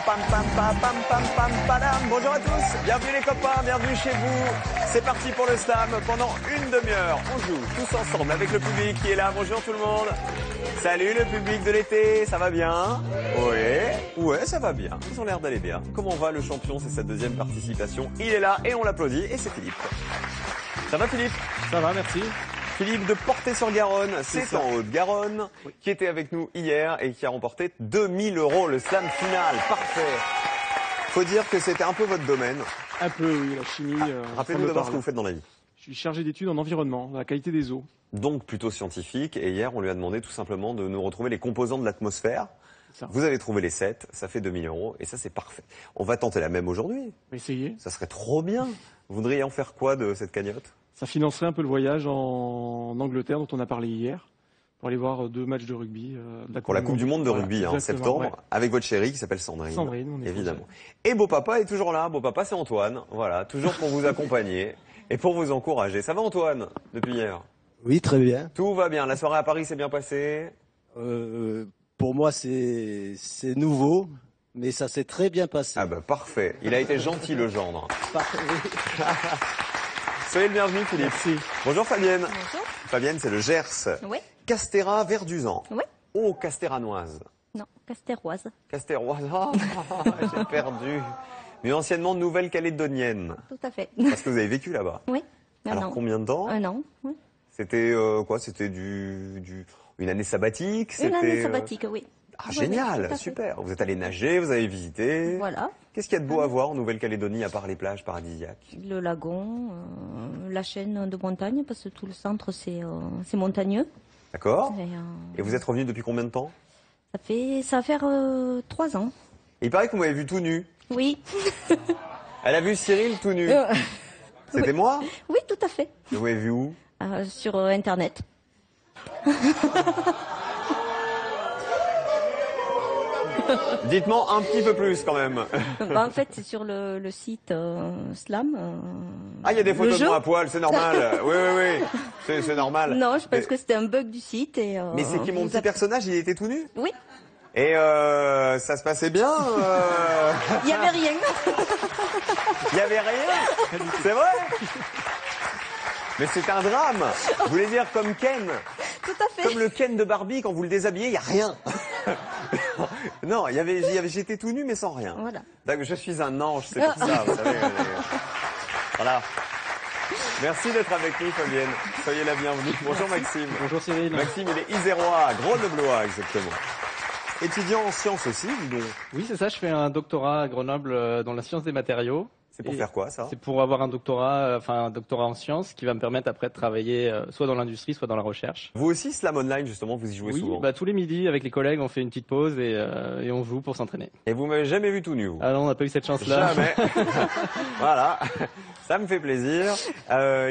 pam pam pam pam pam pam padam. Bonjour à tous, bienvenue les copains, bienvenue chez vous. C'est parti pour le slam pendant une demi-heure. On joue tous ensemble avec le public qui est là. Bonjour tout le monde. Salut le public de l'été, ça va bien? Ouais, ça va bien. Ils ont l'air d'aller bien. Comment va le champion? C'est sa deuxième participation. Il est là et on l'applaudit et c'est Philippe. Ça va Philippe? Ça va, merci. Philippe de Portet-sur-Garonne, c'est en Haute-Garonne, qui était avec nous hier et qui a remporté 2000 € le slam final. Parfait. Faut dire que c'était un peu votre domaine. Un peu, oui, la chimie. Rappelez-nous d'abord ce que vous faites dans la vie. Je suis chargé d'études en environnement, dans la qualité des eaux. Donc plutôt scientifique. Et hier, on lui a demandé tout simplement de nous retrouver les composants de l'atmosphère. Vous avez trouvé les 7, ça fait 2000 € et ça c'est parfait. On va tenter la même aujourd'hui. Essayez. Ça serait trop bien. Vous voudriez en faire quoi de cette cagnotte? Ça financerait un peu le voyage en Angleterre dont on a parlé hier, pour aller voir 2 matchs de rugby. Pour la Coupe du Monde de rugby, en septembre, avec votre chérie qui s'appelle Sandrine. Sandrine, on est évidemment. Et Beau Papa est toujours là. Beau Papa, c'est Antoine. Voilà, toujours pour vous accompagner et pour vous encourager. Ça va Antoine, depuis hier? Oui, très bien. Tout va bien. La soirée à Paris s'est bien passée? Pour moi, c'est nouveau, mais ça s'est très bien passé. Ah bah parfait. Il a été gentil le gendre. Parfait. Soyez le bienvenu Philippe. Merci. Bonjour Fabienne. Bonjour. Fabienne, c'est le Gers. Oui. Castéra Verduzan. Oui. Oh, Castéranoise. Non, Castéroise. Castéroise. Oh, j'ai perdu. Mais anciennement Nouvelle-Calédonienne. Tout à fait. Parce que vous avez vécu là-bas. Oui. Alors combien de temps? 1 an. Oui. C'était quoi? C'était une année sabbatique? Une année C'était sabbatique, oui. Ah Oui, génial, tout à fait. super. Vous êtes allé nager, vous avez visité. Voilà. Qu'est-ce qu'il y a de beau à voir en Nouvelle-Calédonie à part les plages paradisiaques? Le lagon, la chaîne de montagne, parce que tout le centre, c'est montagneux. D'accord. Et, Et vous êtes revenu depuis combien de temps? ça va faire 3 ans. Et il paraît que vous m'avez vu tout nu. Oui. Elle a vu Cyril tout nu. C'était moi? Oui, tout à fait. Vous m'avez vu où? Sur Internet. Dites-moi un petit peu plus quand même. En fait, c'est sur le site Slam. Ah, il y a des photos de jeu. moi à poil, c'est normal. Oui. C'est normal. Non, je pense Mais- que c'était un bug du site. Mais c'est qui mon petit personnage, il était tout nu? Oui, Et ça se passait bien il n'y avait rien. Il y avait rien? C'est vrai? Mais c'est un drame. Vous voulez dire comme Ken? Tout à fait. Comme le Ken de Barbie, quand vous le déshabillez, il n'y a rien. Non, j'étais tout nu mais sans rien. Voilà. Donc, je suis un ange, c'est pour ça, vous savez. Voilà. Merci d'être avec nous, Fabienne. Soyez la bienvenue. Bonjour Maxime. Bonjour Cyril. Maxime, il est isérois, grenoblois exactement. Étudiant en sciences aussi, dis donc. Oui, c'est ça, je fais un doctorat à Grenoble dans la science des matériaux. C'est pour Et faire quoi ça? C'est pour avoir un doctorat en sciences qui va me permettre après de travailler soit dans l'industrie, soit dans la recherche. Vous aussi, Slam Online, justement, vous y jouez Oui, souvent. tous les midis avec les collègues, on fait une petite pause et on joue pour s'entraîner. Et vous m'avez jamais vu tout nu, vous? Ah non, on n'a pas eu cette chance-là. Jamais. Voilà. Ça me fait plaisir.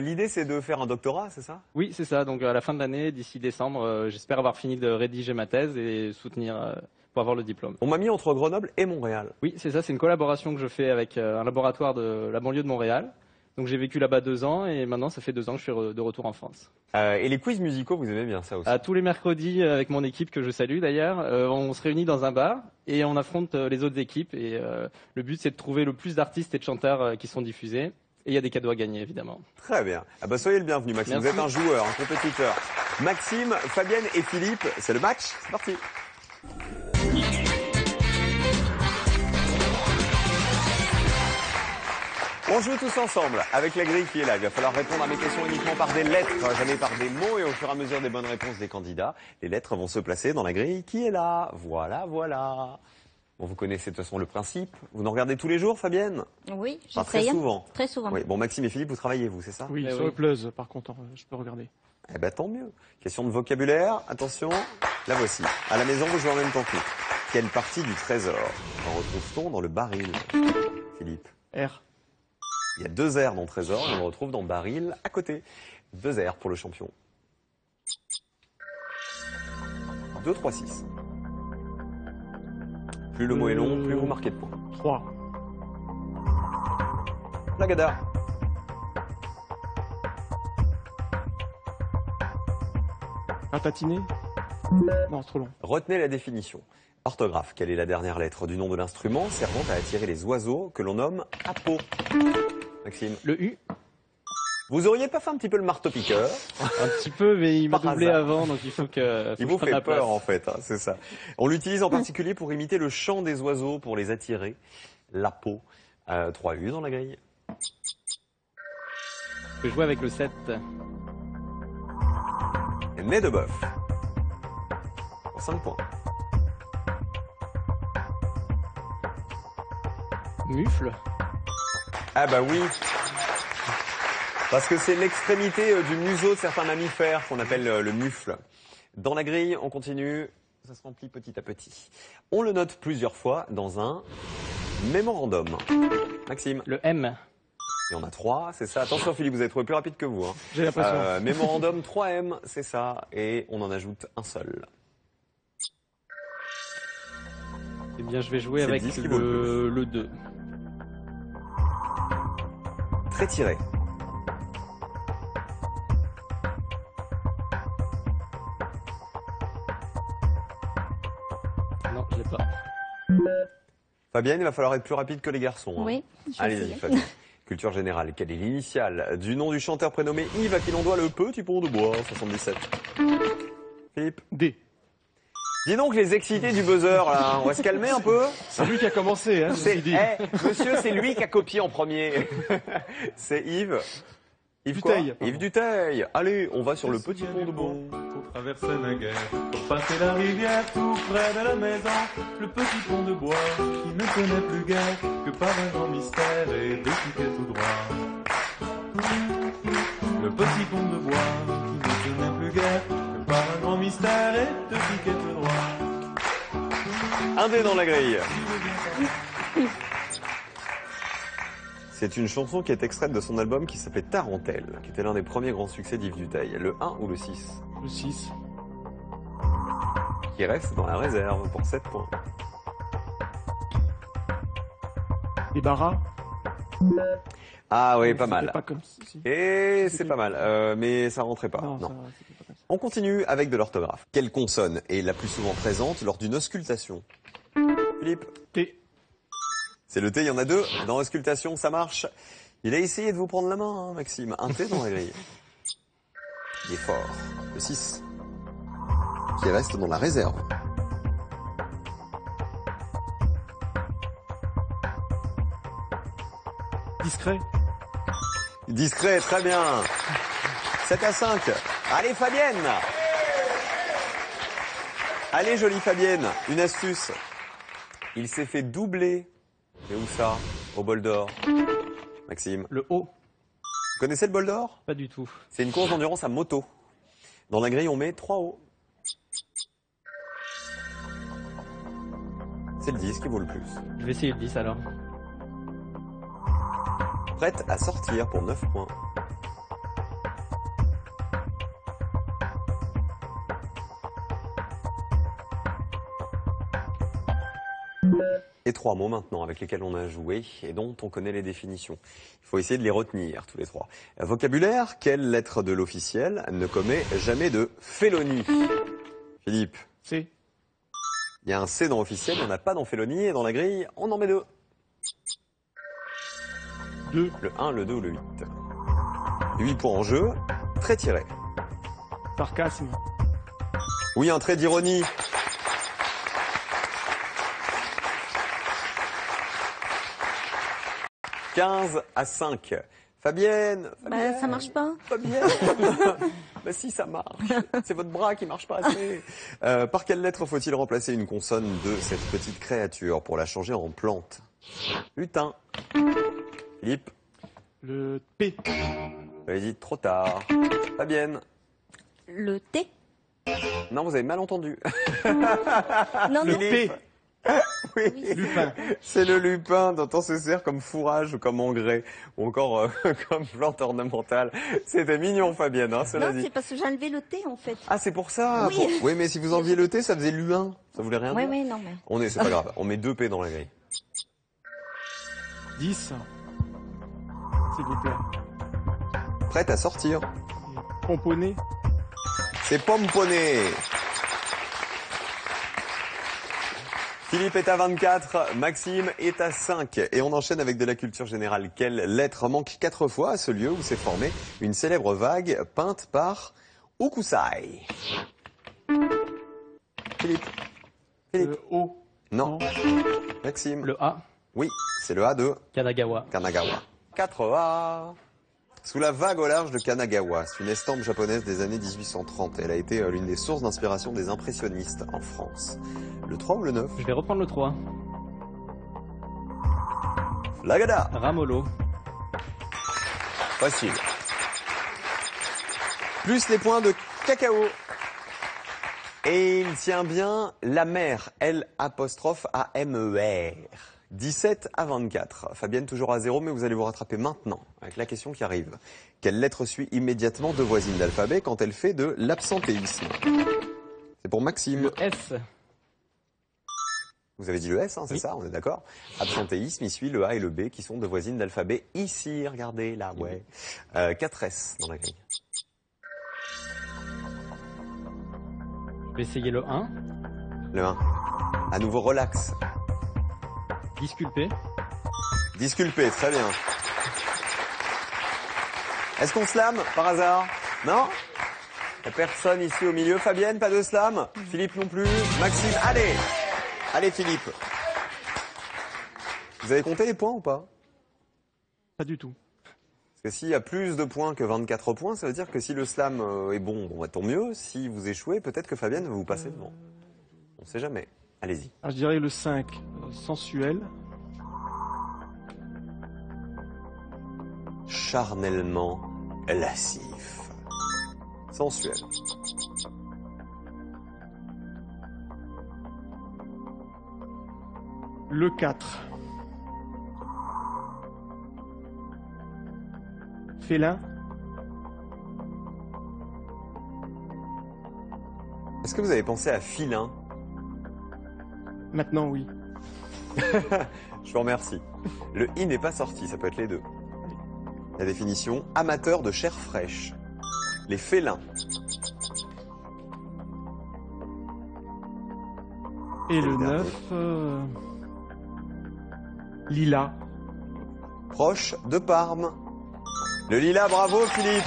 L'idée, c'est de faire un doctorat, c'est ça? Oui, c'est ça. Donc à la fin de l'année, d'ici décembre, j'espère avoir fini de rédiger ma thèse et soutenir pour avoir le diplôme. On m'a mis entre Grenoble et Montréal. Oui, c'est ça. C'est une collaboration que je fais avec un laboratoire de la banlieue de Montréal. Donc j'ai vécu là-bas 2 ans et maintenant ça fait 2 ans que je suis de retour en France. Et les quiz musicaux, vous aimez bien ça aussi? Tous les mercredis, avec mon équipe que je salue d'ailleurs, on se réunit dans un bar et on affronte les autres équipes. Et le but, c'est de trouver le plus d'artistes et de chanteurs qui sont diffusés. Et il y a des cadeaux à gagner, évidemment. Très bien. Ah bah soyez le bienvenu, Maxime. Merci. Vous êtes un joueur, un compétiteur. Maxime, Fabienne et Philippe, c'est le match. C'est parti. On joue tous ensemble avec la grille qui est là. Il va falloir répondre à mes questions uniquement par des lettres, jamais par des mots. Et au fur et à mesure des bonnes réponses des candidats, les lettres vont se placer dans la grille qui est là. Voilà. Bon, vous connaissez de toute façon le principe. Vous nous regardez tous les jours, Fabienne? Oui, Enfin, très j'essaye. souvent. Très souvent. Oui. Bon, Maxime et Philippe, vous travaillez, vous, c'est ça? Eh Oui, sur oui. le Pleuse, par contre, je peux regarder. Eh ben tant mieux. Question de vocabulaire, attention, la voici. À la maison, vous jouez en même temps que nous. Quelle partie du trésor en retrouve-t-on dans le baril? Philippe. R. Il y a 2 R dans le trésor et on le retrouve dans le baril à côté. 2 R pour le champion. 2, 3, 6. Plus le mot est long, plus vous marquez de points. 3. Lagada. Ratatiné. Non, c'est trop long. Retenez la définition. Orthographe, quelle est la dernière lettre du nom de l'instrument servant à attirer les oiseaux que l'on nomme appât? Maxime. Le U. Vous auriez pas fait un petit peu le marteau-piqueur? Un petit peu, mais il m'a Par doublé hasard. avant, donc il faut que. Il vous fait peur en fait, hein, c'est ça. On l'utilise en particulier pour imiter le chant des oiseaux, pour les attirer. L'appât. 3 U dans la grille. Je peux jouer avec le 7. Nez de bœuf. Pour 5 points. Mufle. Ah bah oui. Parce que c'est l'extrémité du museau de certains mammifères qu'on appelle le mufle. Dans la grille, on continue. Ça se remplit petit à petit. On le note plusieurs fois dans un mémorandum. Maxime. Le M. Il y en a 3, c'est ça. Attention Philippe, vous avez trouvé plus rapide que vous. Hein. J'ai l'impression. Mémorandum 3M, c'est ça. Et on en ajoute un seul. Eh bien, je vais jouer C'est avec 10 qui vaut le le 2. Très tiré. Non, je l'ai pas. Fabienne, il va falloir être plus rapide que les garçons. Hein. Oui, je vais Allez-y essayer. Fabienne. Culture générale, quelle est l'initiale du nom du chanteur prénommé Yves à qui l'on doit le petit pont de bois, 77? Philippe. D. Dis donc les excités du buzzer là, on va se calmer un peu. C'est lui qui a commencé, hein, C'est, monsieur, c'est lui qui a copié en premier. C'est Yves. Yves quoi? Dutheil. Yves Dutheil. Allez, on va sur le petit pont de bois. Pour traverser la guerre, pour passer la rivière tout près de la maison, le petit pont de bois qui ne connaît plus guère que par un grand mystère et des piquets tout droit. Le petit pont de bois qui ne connaît plus guère que par un grand mystère et de piquets tout droit. Un dé dans la grille. C'est une chanson qui est extraite de son album qui s'appelait Tarentelle, qui était l'un des premiers grands succès d'Yves Dutheil. Le 1 ou le 6? Le 6. Qui reste dans la réserve pour 7 points. Débarras. Ah oui, pas mal. Pas comme ceci. Et c'est pas mal, mais ça rentrait pas. Non. c'était pas comme ça. On continue avec de l'orthographe. Quelle consonne est la plus souvent présente lors d'une auscultation? Philippe. T. C'est le T, il y en a 2. Dans l'auscultation, ça marche. Il a essayé de vous prendre la main, hein, Maxime. Un T dans la grille. Il est fort. Le 6. Qui reste dans la réserve. Discret. Discret, très bien. 7 à 5. Allez, Fabienne. Allez, jolie Fabienne. Une astuce. Il s'est fait doubler. Et où ça? Au bol d'or. Maxime. Le O. Vous connaissez le bol d'or? Pas du tout. C'est une course d'endurance à moto. Dans la grille, on met 3 O. C'est le 10 qui vaut le plus. Je vais essayer le 10 alors. Prête à sortir pour 9 points. Et 3 mots maintenant avec lesquels on a joué et dont on connaît les définitions. Il faut essayer de les retenir tous les 3. Vocabulaire, quelle lettre de l'officiel ne commet jamais de félonie? Philippe. C. Il y a un C dans officiel, il n'y en a pas dans félonie et dans la grille, on en met 2. 2. Le 1, le 2 ou le 8. 8 points en jeu, très tiré. Sarcasme. Oui, un trait d'ironie. « 15 à 5. Fabienne, Bah, ça marche pas. Fabienne. Bah si, ça marche. C'est votre bras qui marche pas assez. Par quelle lettre faut-il remplacer une consonne de cette petite créature pour la changer en plante? Lutin. Philippe. Le P. Allez-y, trop tard. Fabienne. Le T. Non, vous avez mal entendu. Non, non. Philippe. Oui, Lupin. c'est le lupin dont on se sert comme fourrage ou comme engrais ou encore comme plante ornementale. C'était mignon, Fabienne, hein, cela Non, dit. c'est parce que j'ai enlevé le T en fait. Ah, c'est pour ça. Oui. Oui, mais si vous enleviez le T, ça faisait luin. Ça voulait rien Oui, dire. oui, non, mais. C'est pas grave. On met 2 P dans la grille. 10. S'il vous plaît. Prête à sortir. Pomponné. C'est pomponné. Philippe est à 24, Maxime est à 5. Et on enchaîne avec de la culture générale. Quelle lettre manque 4 fois à ce lieu où s'est formée une célèbre vague peinte par Hokusai? Philippe. Le O. Non. Maxime. Le A, Oui, c'est le A de Kanagawa. Kanagawa. 4A. Sous la vague au large de Kanagawa, c'est une estampe japonaise des années 1830. Elle a été l'une des sources d'inspiration des impressionnistes en France. Le 3 ou le 9? Je vais reprendre le 3. Lagada. Ramolo. Facile. Plus les points de cacao. Et il tient bien la mer, L''AMER. 17 à 24. Fabienne toujours à 0, mais vous allez vous rattraper maintenant avec la question qui arrive. Quelle lettre suit immédiatement deux voisines d'alphabet quand elle fait de l'absentéisme? C'est pour Maxime. Le S. Vous avez dit le S, hein, c'est Oui. ça, on est d'accord? Absentéisme, il suit le A et le B qui sont deux voisines d'alphabet ici, regardez là, ouais. 4 S dans la grille. Je vais essayer le 1. Le 1. À nouveau relax. Disculpé. Disculpé, très bien. Est-ce qu'on slam par hasard? Non? Il n'y a personne ici au milieu. Fabienne, pas de slam? Philippe non plus? Maxime, allez! Allez Philippe. Vous avez compté les points ou pas? Pas du tout. Parce que s'il y a plus de points que 24 points, ça veut dire que si le slam est bon, bah, tant mieux. Si vous échouez, peut-être que Fabienne va vous passer devant. On ne sait jamais. Allez-y. Ah, je dirais le 5, sensuel. Charnellement lascif. Sensuel. Le 4. Félin. Est-ce que vous avez pensé à filin? Maintenant, oui. Je vous remercie. Le i n'est pas sorti, ça peut être les deux. La définition, amateur de chair fraîche. Les félins. Et le le dernier. 9. Lila. Proche de Parme. Le lilas, bravo Philippe.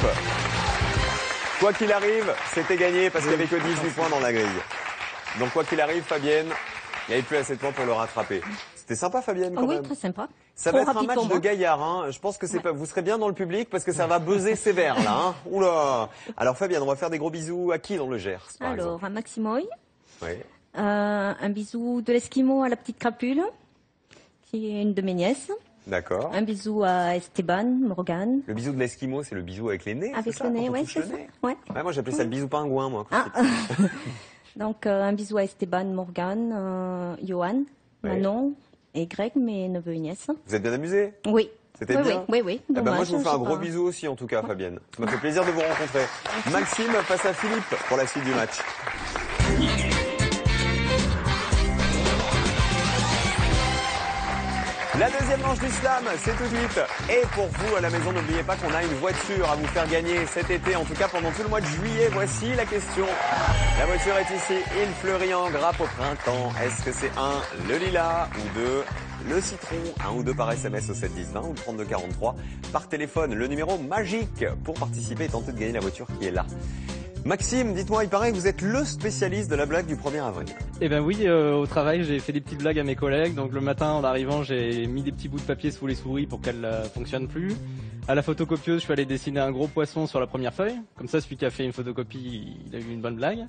Quoi qu'il arrive, c'était gagné parce qu'il n'y avait que 18 points dans la grille. Donc quoi qu'il arrive, Fabienne, il n'y avait plus assez de points pour le rattraper. C'était sympa Fabienne quand Oui, même. très sympa. Ça Trop va être un rapide match pour de moi. gaillard. Hein. Je pense que c'est pas. Vous serez bien dans le public parce que ça va buzzer sévère là. Hein. Oula. Alors Fabienne, on va faire des gros bisous à qui dans le Gers par Alors, à Maximoy, exemple. Oui. un bisou de l'Esquimau à la petite crapule, qui est une de mes nièces. D'accord. Un bisou à Esteban, Morgane. Le bisou de l'Esquimau, c'est le bisou avec les nez. Avec c'est ça, le nez, quand on ouais, touche c'est le ça. nez. Ouais. Ouais, moi j'appelais ça le bisou pingouin, moi. Ah. Donc, un bisou à Esteban, Morgane, Johan, Ouais. Manon et Greg, mes neveux et nièces. Vous êtes bien amusés? Oui. C'était oui, bien. Oui. Eh ben moi, Dommage, je vous fais un sais gros pas. bisou aussi, en tout cas, Fabienne. Ça m'a fait plaisir de vous rencontrer. Maxime face à Philippe pour la suite du match. La deuxième manche du slam, c'est tout de suite. Et pour vous à la maison, n'oubliez pas qu'on a une voiture à vous faire gagner cet été, en tout cas pendant tout le mois de juillet. Voici la question. La voiture est ici, il fleurit en grappe au printemps. Est-ce que c'est 1, le lilas, ou 2, le citron, 1 ou 2 par SMS au 7 10 20 ou 32 43 par téléphone. Le numéro magique pour participer et tenter de gagner la voiture qui est là. Maxime, dites-moi, il paraît que vous êtes le spécialiste de la blague du 1er avril. Eh ben oui, au travail, j'ai fait des petites blagues à mes collègues. Donc le matin, en arrivant, j'ai mis des petits bouts de papier sous les souris pour qu'elles fonctionnent plus. À la photocopieuse, je suis allé dessiner un gros poisson sur la première feuille. Comme ça, celui qui a fait une photocopie, il a eu une bonne blague.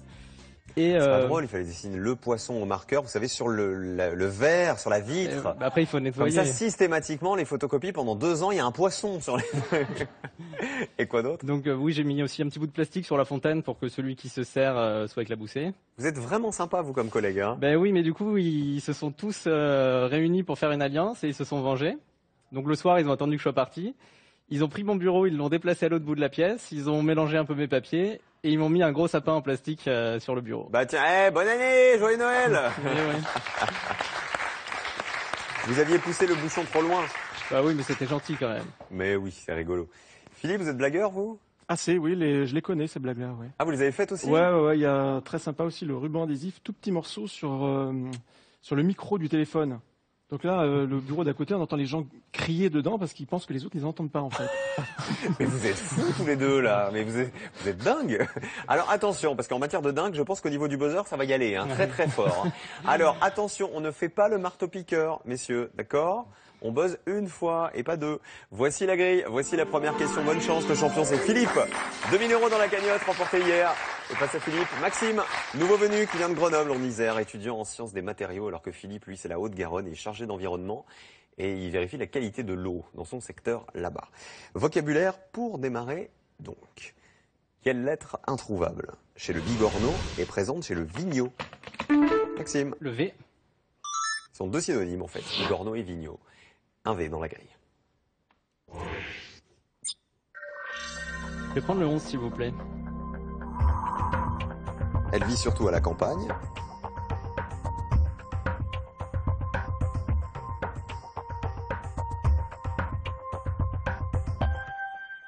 Et C'est pas drôle, il fallait dessiner le poisson au marqueur, vous savez, sur le verre, sur la vitre. après, il faut Comme nettoyer. ça, systématiquement, les photocopies, pendant 2 ans, il y a un poisson sur les feuilles. Et quoi d'autre? Donc oui, j'ai mis aussi un petit bout de plastique sur la fontaine pour que celui qui se sert soit éclaboussé. Vous êtes vraiment sympa, vous, comme collègue. Hein. Ben oui, mais du coup, ils se sont tous réunis pour faire une alliance et ils se sont vengés. Donc le soir, ils ont attendu que je sois parti. Ils ont pris mon bureau, ils l'ont déplacé à l'autre bout de la pièce, ils ont mélangé un peu mes papiers et ils m'ont mis un gros sapin en plastique sur le bureau. Bah tiens, bonne année, joyeux Noël. Mais ouais. Vous aviez poussé le bouchon trop loin. Bah oui, mais c'était gentil quand même. Mais oui, c'est rigolo. Philippe, vous êtes blagueur, vous? Assez, oui, je les connais, ces blagues-là, ouais. Ah, vous les avez faites aussi? Ouais, il y a très sympa aussi le ruban adhésif, tout petit morceau sur le micro du téléphone. Donc là, le bureau d'à côté, on entend les gens crier dedans parce qu'ils pensent que les autres ne les entendent pas en fait. Mais vous êtes fous tous les deux là, mais vous êtes dingues. Alors attention, parce qu'en matière de dingue, je pense qu'au niveau du buzzer, ça va y aller, hein, très très fort. Hein. Alors attention, on ne fait pas le marteau-piqueur, messieurs, d'accord ? On buzz une fois et pas deux. Voici la grille, voici la première question. Bonne chance, le champion c'est Philippe. 2000 € dans la cagnotte remportée hier. Et face à Philippe, Maxime, nouveau venu qui vient de Grenoble en Isère, étudiant en sciences des matériaux, alors que Philippe, lui, c'est la Haute-Garonne, il est chargé d'environnement et il vérifie la qualité de l'eau dans son secteur là-bas. Vocabulaire pour démarrer donc. Quelle lettre introuvable chez le bigorneau est présente chez le vigneaud? Maxime. Le V. Ce sont deux synonymes en fait, bigorneau et vigneaud. Un V dans la grille. Je vais prendre le 11 s'il vous plaît. Elle vit surtout à la campagne.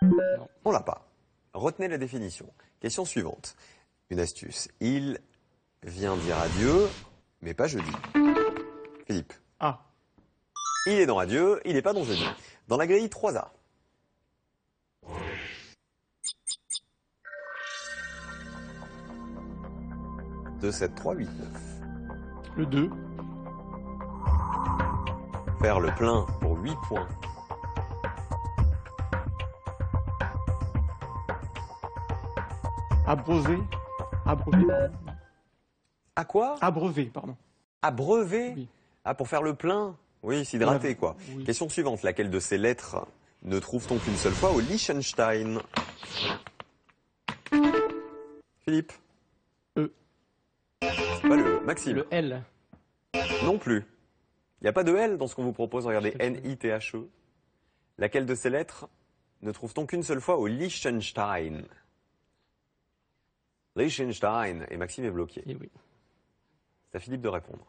Non. On l'a pas. Retenez la définition. Question suivante. Une astuce. Il vient dire adieu, mais pas jeudi. Philippe. Ah, Il est dans adieu, il n'est pas dans jeudi. Dans la grille, 3A. Deux, 7, 3, 8, 9. le 2, Faire le plein pour 8 points. abreuver, pardon. À quoi? Abreuver, pardon. Abreuver? Oui. Ah, pour faire le plein? Oui, s'hydrater, quoi. Oui. Question suivante. Laquelle de ces lettres ne trouve-t-on qu'une seule fois au Liechtenstein? Philippe? E. C'est pas le Maxime. Le L. Non plus. Il n'y a pas de L dans ce qu'on vous propose. Regardez, N-I-T-H-E. Laquelle de ces lettres ne trouve-t-on qu'une seule fois au Liechtenstein? Liechtenstein. Et Maxime est bloqué. Et oui. C'est à Philippe de répondre.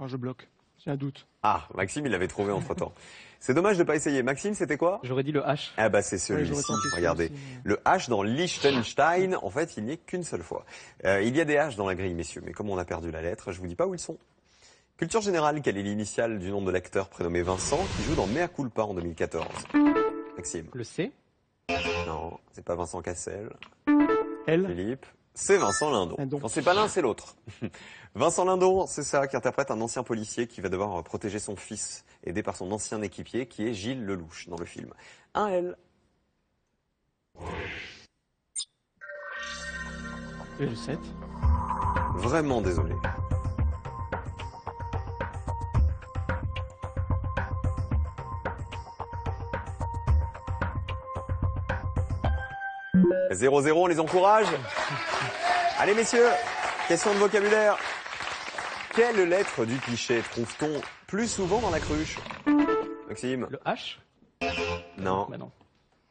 Alors je bloque, j'ai un doute. Ah, Maxime, il l'avait trouvé entre-temps. C'est dommage de ne pas essayer. Maxime, c'était quoi? J'aurais dit le H. Ah bah c'est Ouais, j'aurais celui-ci, tenté celui-ci, regardez. mais- Le H dans Liechtenstein, en fait, il n'y est qu'une seule fois. Il y a des H dans la grille, messieurs, mais comme on a perdu la lettre, je vous dis pas où ils sont. Culture générale, quelle est l'initiale du nom de l'acteur prénommé Vincent qui joue dans Mea Culpa en 2014? Maxime. Le C. Non, c'est pas Vincent Cassel. L, Philippe. C'est Vincent Lindon. Lindon. Quand c'est pas l'un, c'est l'autre. Vincent Lindon, c'est ça, qui interprète un ancien policier qui va devoir protéger son fils, aidé par son ancien équipier, qui est Gilles Lelouch dans le film. Un L. et le 7. Vraiment désolé. « 0-0, on les encourage. Allez messieurs, question de vocabulaire. Quelle lettre du cliché trouve-t-on plus souvent dans la cruche? Maxime? Le H. Non. Bah non.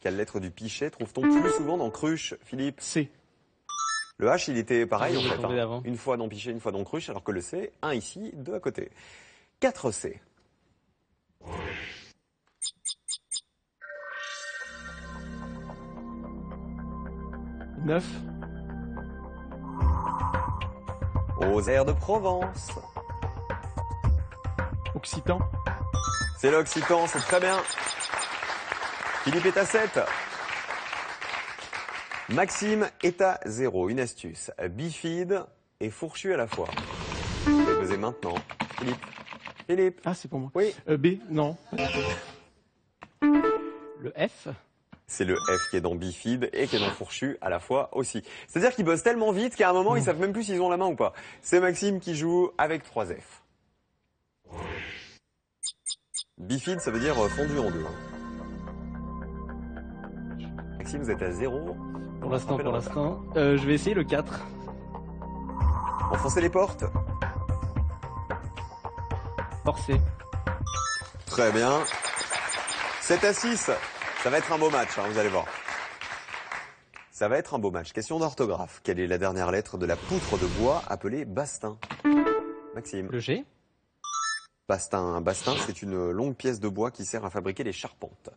Quelle lettre du pichet trouve-t-on plus souvent dans cruche, Philippe? C, Le H, il était pareil Ah, en il est fait. tombé d'avant. Une fois dans pichet, une fois dans cruche, alors que le C, un ici, deux à côté. 4C. neuf, Aux airs de Provence. occitan, C'est l'Occitan, c'est très bien. Philippe est à 7. Maxime est à 0. Une astuce. Bifide et fourchu à la fois. Vous pouvez peser maintenant. Philippe. Philippe. ah c'est pour moi. Oui. B, non, Le F. C'est le F qui est dans bifide et qui est dans fourchu à la fois aussi. C'est-à-dire qu'ils bossent tellement vite qu'à un moment, ils savent même plus s'ils ont la main ou pas. C'est Maxime qui joue avec 3 F. Bifide, ça veut dire fondu en deux. Maxime, vous êtes à 0. Pour l'instant. Je vais essayer le 4. Enfoncez les portes. Forcé. Très bien. 7 à 6. Ça va être un beau match, hein, vous allez voir. Ça va être un beau match. Question d'orthographe. Quelle est la dernière lettre de la poutre de bois appelée bastin? Maxime. Le G. Bastin. Un bastin, c'est une longue pièce de bois qui sert à fabriquer les charpentes.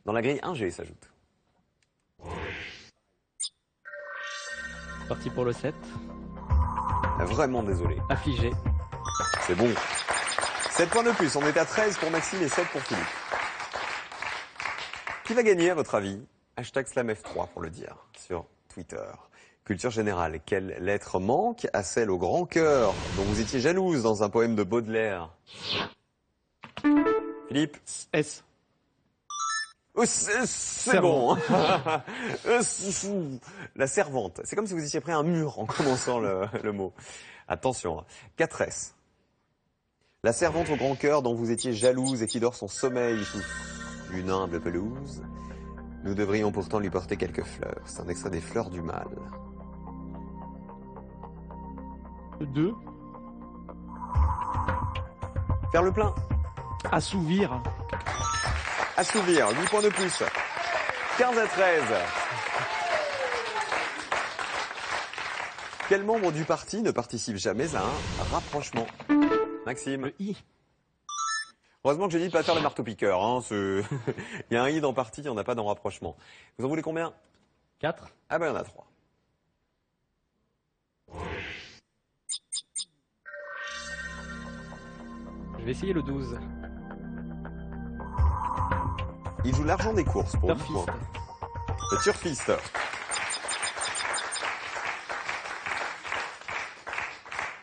Dans la grille, un G s'ajoute. Parti pour le 7. Vraiment désolé. Affligé. C'est bon. 7 points de plus, on est à 13 pour Maxime et 7 pour Philippe. Qui va gagner à votre avis? Hashtag SlamF3 pour le dire sur Twitter. Culture générale, quelle lettre manque à celle au grand cœur dont vous étiez jalouse dans un poème de Baudelaire? Philippe? S. C'est bon. La servante. C'est comme si vous étiez pris un mur en commençant le mot. Attention. 4S. La servante au grand cœur dont vous étiez jalouse et qui dort son sommeil sous une humble pelouse. Nous devrions pourtant lui porter quelques fleurs. C'est un extrait des Fleurs du Mal. 2. Faire le plein. Assouvir. Assouvir. 8 points de plus. 15 à 13. Quel membre du parti ne participe jamais à un rapprochement? Maxime? Le I. Heureusement que j'ai dit de pas faire le marteau-piqueur. Hein, il y a un i dans parti, il n'y en a pas dans rapprochement. Vous en voulez combien? 4. Ah ben il y en a 3. Je vais essayer le 12. Il joue l'argent des courses pour 8 Turfiste. points. Le turfiste.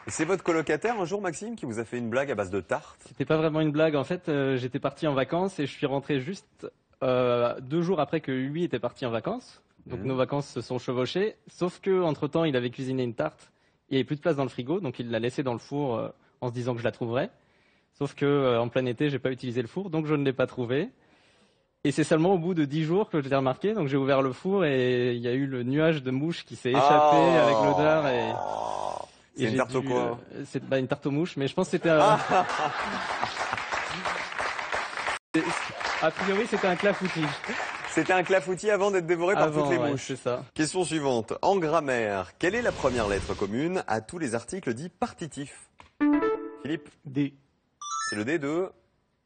Et c'est votre colocataire un jour, Maxime, qui vous a fait une blague à base de tarte? C'était pas vraiment une blague. En fait, j'étais parti en vacances et je suis rentré juste 2 jours après que lui était parti en vacances. Donc nos vacances se sont chevauchées. Sauf que entre temps, il avait cuisiné une tarte. Il n'y avait plus de place dans le frigo, donc il l'a laissée dans le four en se disant que je la trouverais. Sauf que en plein été, j'ai pas utilisé le four, donc je ne l'ai pas trouvé. Et c'est seulement au bout de 10 jours que je l'ai remarqué. Donc j'ai ouvert le four et il y a eu le nuage de mouches qui s'est échappé avec l'odeur et C'est une tarte au quoi? C'est une tarte aux mouches, mais je pense que c'était a priori c'était un clafoutis. C'était un clafoutis avant d'être dévoré par toutes les mouches. C'est ça. Question suivante. En grammaire, quelle est la première lettre commune à tous les articles dits partitifs? Philippe? D. C'est le D de?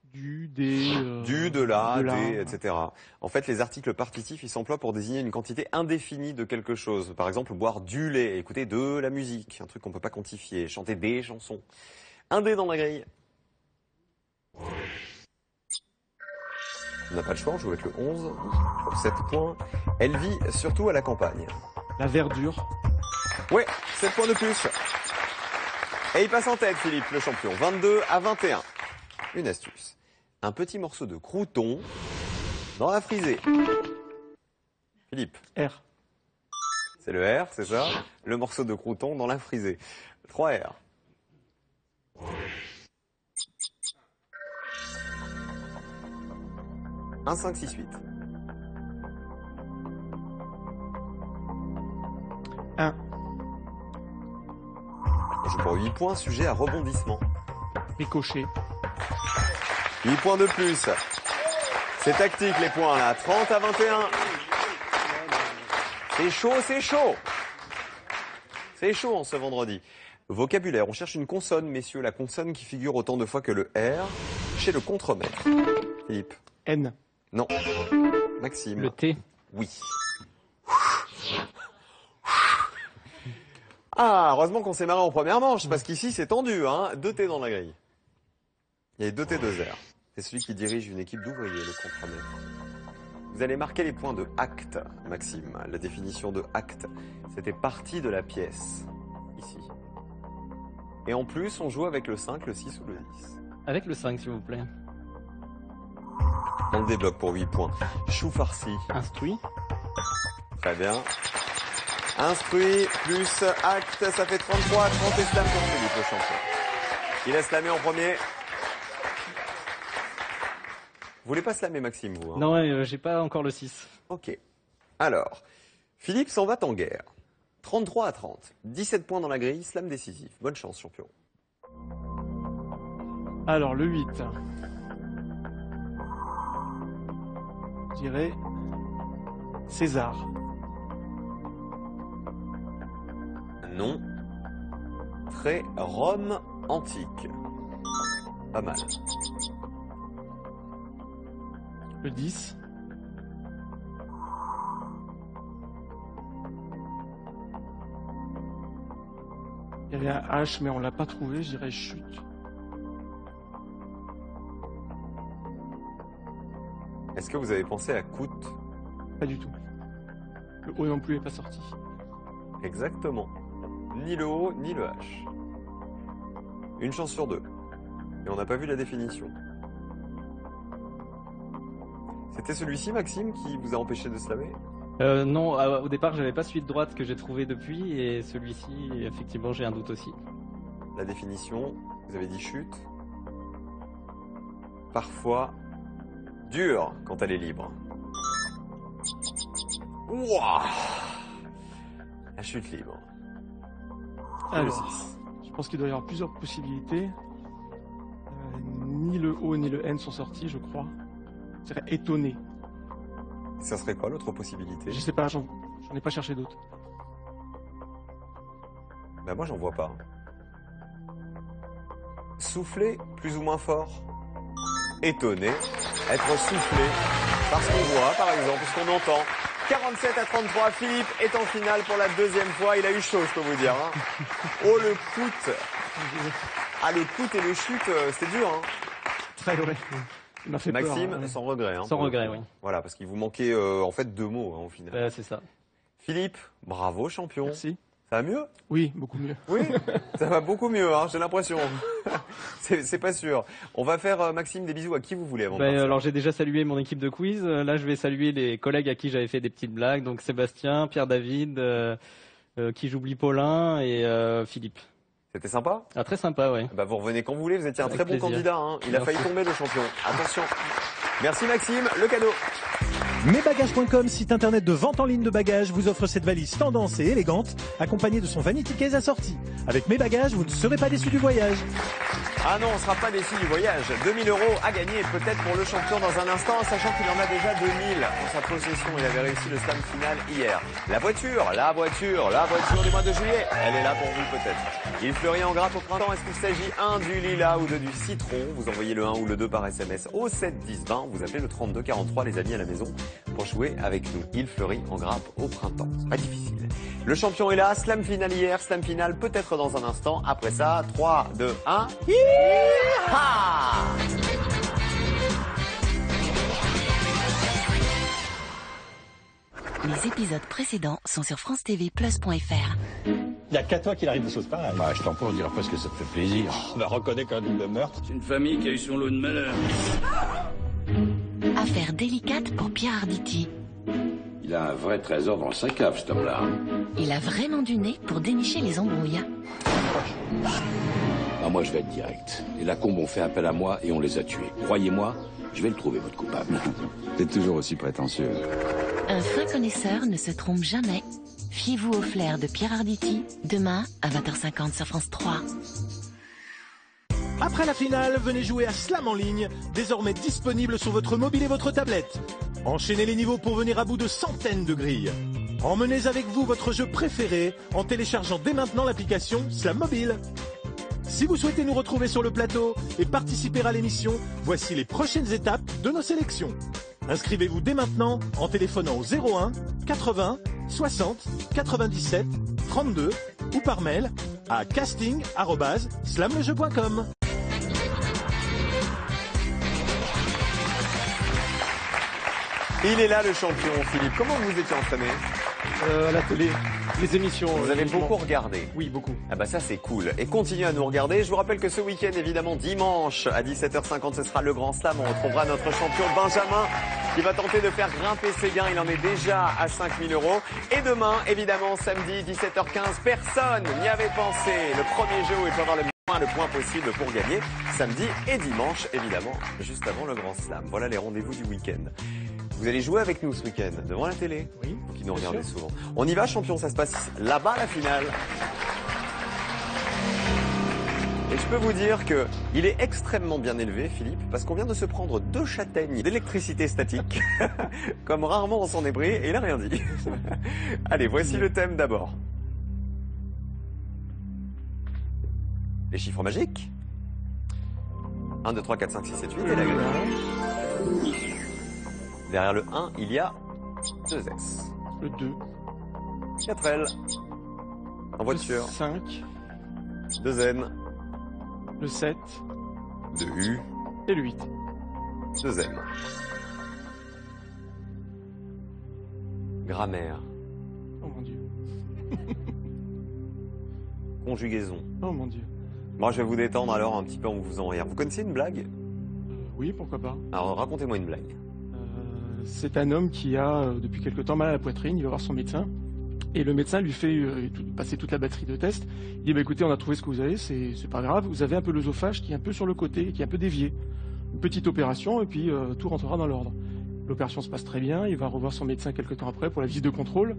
Du, des... Du, de la, de la. des, etc. En fait, les articles partitifs, ils s'emploient pour désigner une quantité indéfinie de quelque chose. Par exemple, boire du lait, écouter de la musique, un truc qu'on peut pas quantifier, chanter des chansons. Un dé dans la grille. On n'a pas le choix, on joue avec le 11 pour 7 points. Elle vit surtout à la campagne. La verdure. Ouais, 7 points de plus. Et il passe en tête, Philippe, le champion. 22 à 21. Une astuce. Un petit morceau de crouton dans la frisée. Philippe. R. C'est le R, c'est ça? Le morceau de crouton dans la frisée. 3 R. Un, 5, 6, 8. 1. On joue pour 8 points, sujet à rebondissement. Ricochet. 8 points de plus. C'est tactique les points là. 30 à 21. C'est chaud, c'est chaud. C'est chaud en ce vendredi. Vocabulaire, on cherche une consonne, messieurs. La consonne qui figure autant de fois que le R chez le contremaître. Philippe. N. Non. Maxime. Le T. Oui. Ah, heureusement qu'on s'est marré en première manche, parce qu'ici c'est tendu, hein. 2 T dans la grille. Il y a 2 T, 2 R. C'est celui qui dirige une équipe d'ouvriers, le contremaître. Vous allez marquer les points de acte, Maxime. La définition de acte, c'était partie de la pièce, ici. Et en plus, on joue avec le 5, le 6 ou le 10. Avec le 5, s'il vous plaît. On le débloque pour 8 points. Chou farci. Instruit. Très bien. Instruit plus acte, ça fait 33, 30 et slam pour Philippe, le champion. Il a slamé en premier. Vous voulez pas slammer Maxime, vous hein? Non, j'ai pas encore le 6. Ok. Alors, Philippe s'en va en guerre. 33 à 30. 17 points dans la grille, slam décisif. Bonne chance, champion. Alors, le 8. Je dirais César. Non. Très Rome antique. Pas mal. Le 10. Il y avait un H, mais on l'a pas trouvé, je dirais chute. Est-ce que vous avez pensé à coûte? Pas du tout. Le O non plus n'est pas sorti. Exactement. Ni le O, ni le H. Une chance sur deux. Et on n'a pas vu la définition. C'était celui-ci, Maxime, qui vous a empêché de slammer? Non, au départ, j'avais pas celui de droite que j'ai trouvé depuis, et celui-ci, effectivement, j'ai un doute aussi. La définition, vous avez dit chute. Parfois, dure quand elle est libre. Ouah, la chute libre. Alors, je pense qu'il doit y avoir plusieurs possibilités. Ni le O ni le N sont sortis, je crois. Je serais étonné. Ça serait quoi l'autre possibilité? Je sais pas, j'en ai pas cherché d'autres. Ben moi j'en vois pas. Souffler plus ou moins fort. Étonné. Être soufflé par ce qu'on voit par exemple, ce qu'on entend. 47-33, Philippe est en finale pour la deuxième fois. Il a eu chaud, je peux vous dire. Hein. Oh le coût. Ah le coût et le chute, c'était dur. Hein. Très vrai. Il m'a fait Maxime, peur, hein. sans regret. Hein, Sans regret, oui. Voilà, parce qu'il vous manquait en fait 2 mots hein, au final. C'est ça. Philippe, bravo champion. Merci. Ça va mieux? Oui, beaucoup mieux. Oui, ça va beaucoup mieux, hein, j'ai l'impression. C'est pas sûr. On va faire, Maxime, des bisous à qui vous voulez avant de partir. Alors j'ai déjà salué mon équipe de quiz. Là, je vais saluer les collègues à qui j'avais fait des petites blagues. Donc Sébastien, Pierre-David, qui j'oublie Paulin et Philippe. C'était sympa? Ah, très sympa, ouais. Bah, vous revenez quand vous voulez, vous étiez un Avec très bon plaisir. candidat. Hein. Il a failli tomber le champion. Attention. Merci Maxime, le cadeau. Mesbagages.com, site internet de vente en ligne de bagages, vous offre cette valise tendance et élégante, accompagnée de son vanity case assorti. Avec Mes Bagages, vous ne serez pas déçus du voyage. Ah non, on sera pas déçu du voyage. 2000 € à gagner peut-être pour le champion dans un instant, sachant qu'il en a déjà 2000 en sa possession. Il avait réussi le slam final hier. La voiture du mois de juillet, elle est là pour vous peut-être. Il fleurit en grappe au printemps. Est-ce qu'il s'agit du lilas ou du citron? Vous envoyez le 1 ou le 2 par SMS au 7 10 20. Vous appelez le 32 43 les amis à la maison pour jouer avec nous. Il fleurit en grappe au printemps. C'est pas difficile. Le champion est là. Slam final hier, slam final peut-être dans un instant. Après ça, 3, 2, 1. Hi-ha! Les épisodes précédents sont sur francetvplus.fr. Il n'y a qu'à toi qu'il arrive des choses pareilles. Bah, je t'en prie, on dirait presque que ça te fait plaisir. Bah, reconnais qu'un double meurtre. C'est une famille qui a eu son lot de malheur. Affaire délicate pour Pierre Arditi. Il a un vrai trésor dans sa cave, cet homme-là. Il a vraiment du nez pour dénicher les embrouilles. Ah, moi, je vais être direct. Les Lacombe ont fait appel à moi et on les a tués. Croyez-moi, je vais le trouver, votre coupable. T'es toujours aussi prétentieux. Un fin connaisseur ne se trompe jamais. Fiez-vous au flair de Pierre Arditi, demain à 20h50 sur France 3. Après la finale, venez jouer à Slam en ligne, désormais disponible sur votre mobile et votre tablette. Enchaînez les niveaux pour venir à bout de centaines de grilles. Emmenez avec vous votre jeu préféré en téléchargeant dès maintenant l'application Slam Mobile. Si vous souhaitez nous retrouver sur le plateau et participer à l'émission, voici les prochaines étapes de nos sélections. Inscrivez-vous dès maintenant en téléphonant au 01 80 60 97 32 ou par mail à casting@slamlejeu.com. Il est là le champion, Philippe. Comment vous étiez entraîné? À la télé, les émissions. Vous avez beaucoup regardé? Oui, beaucoup. Ah bah ça c'est cool. Et continuez à nous regarder. Je vous rappelle que ce week-end, évidemment, dimanche à 17h50, ce sera le Grand Slam. On retrouvera notre champion Benjamin qui va tenter de faire grimper ses gains. Il en est déjà à 5000 €. Et demain, évidemment, samedi 17h15, personne n'y avait pensé. Le premier jeu où il peut avoir le point possible pour gagner. Samedi et dimanche, évidemment, juste avant le Grand Slam. Voilà les rendez-vous du week-end. Vous allez jouer avec nous ce week-end, devant la télé. Oui. Vous qui nous regardez souvent. On y va, champion, ça se passe là-bas, la finale. Et je peux vous dire que il est extrêmement bien élevé, Philippe, parce qu'on vient de se prendre 2 châtaignes d'électricité statique, comme rarement on s'en est pris, et il n'a rien dit. Allez, voici le thème d'abord. Les chiffres magiques. 1, 2, 3, 4, 5, 6, 7, 8 et la grille. Derrière le 1, il y a 2 S. Le 2. 4 L. En voiture. 5. 2 N. Le 7. 2 U. Et le 8. 2 M. Grammaire. Oh mon Dieu. Conjugaison. Oh mon Dieu. Moi, je vais vous détendre alors un petit peu en vous faisant rire. Vous connaissez une blague? Oui, pourquoi pas. Alors, racontez-moi une blague. C'est un homme qui a, depuis quelque temps, mal à la poitrine. Il va voir son médecin. Et le médecin lui fait passer toute la batterie de tests. Il dit, bah, écoutez, on a trouvé ce que vous avez, c'est pas grave. Vous avez un peu l'œsophage qui est un peu sur le côté, qui est un peu dévié. Une petite opération, et puis tout rentrera dans l'ordre. L'opération se passe très bien. Il va revoir son médecin quelques temps après pour la visite de contrôle.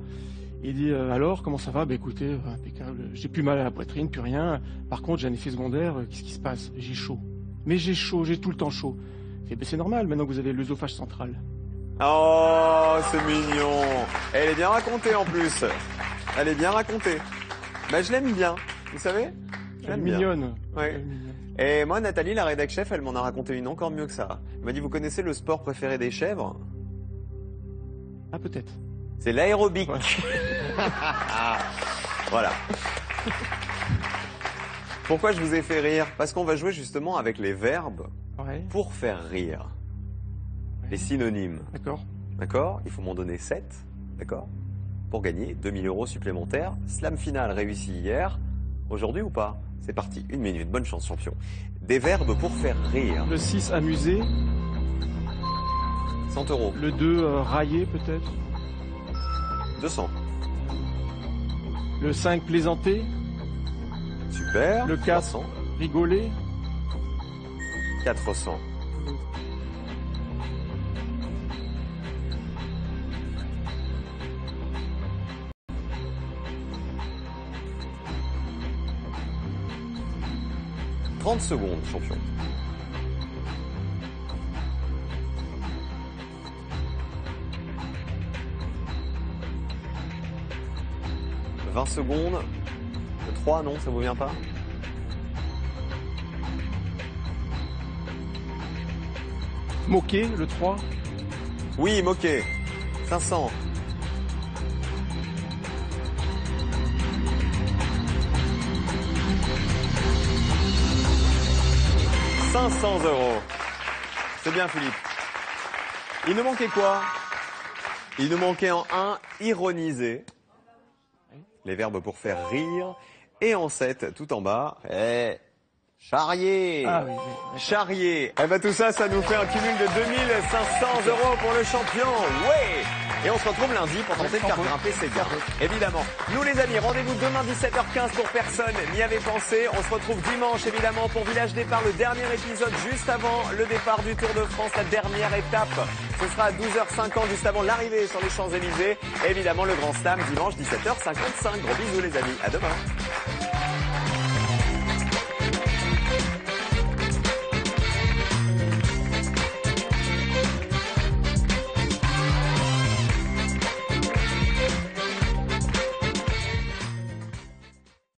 Il dit, alors, comment ça va? Bah, écoutez, impeccable. J'ai plus mal à la poitrine, plus rien. Par contre, j'ai un effet secondaire. Qu'est-ce qui se passe? J'ai chaud. Mais j'ai chaud, j'ai tout le temps chaud. Il fait, bah, c'est normal, maintenant que vous avez l'œsophage central. Oh, c'est mignon. Elle est bien racontée en plus. Elle est bien racontée. Bah, je l'aime bien, vous savez. Je l'aime bien. Mignonne. Ouais. Et moi, Nathalie, la rédac chef, elle m'en a raconté une encore mieux que ça. Elle m'a dit, vous connaissez le sport préféré des chèvres? Ah, peut-être. C'est l'aérobic. Ouais. Voilà. Pourquoi je vous ai fait rire? Parce qu'on va jouer justement avec les verbes pour faire rire. Les synonymes. D'accord. D'accord? Il faut m'en donner 7. D'accord? Pour gagner 2000 € supplémentaires. Slam final réussi hier. Aujourd'hui ou pas? C'est parti. 1 minute. Bonne chance, champion. Des verbes pour faire rire. Le 6, amuser. 100 €. Le 2, railler, peut-être. 200. Le 5, plaisanter. Super. Le 4, 300. rigoler. 400. « 30 secondes, champion. « 20 secondes. Le 3, non, ça vous vient pas? Moquer, le 3. Oui, moquer. 500. « 500 €. C'est bien, Philippe. Il nous manquait quoi? Il nous manquait en 1, ironiser. Les verbes pour faire rire. Et en 7, tout en bas, charrier. Ah oui, oui. Charrier. Eh ben tout ça, ça nous fait un cumul de 2500 € pour le champion. Ouais. Et on se retrouve lundi pour tenter de faire grimper ses gars. Évidemment. Nous les amis, rendez-vous demain 17h15 pour personne n'y avait pensé. On se retrouve dimanche évidemment pour Village Départ, le dernier épisode juste avant le départ du Tour de France, la dernière étape. Ce sera à 12h50 juste avant l'arrivée sur les Champs-Élysées. Et évidemment le Grand Slam dimanche 17h55. Gros bisous les amis. À demain.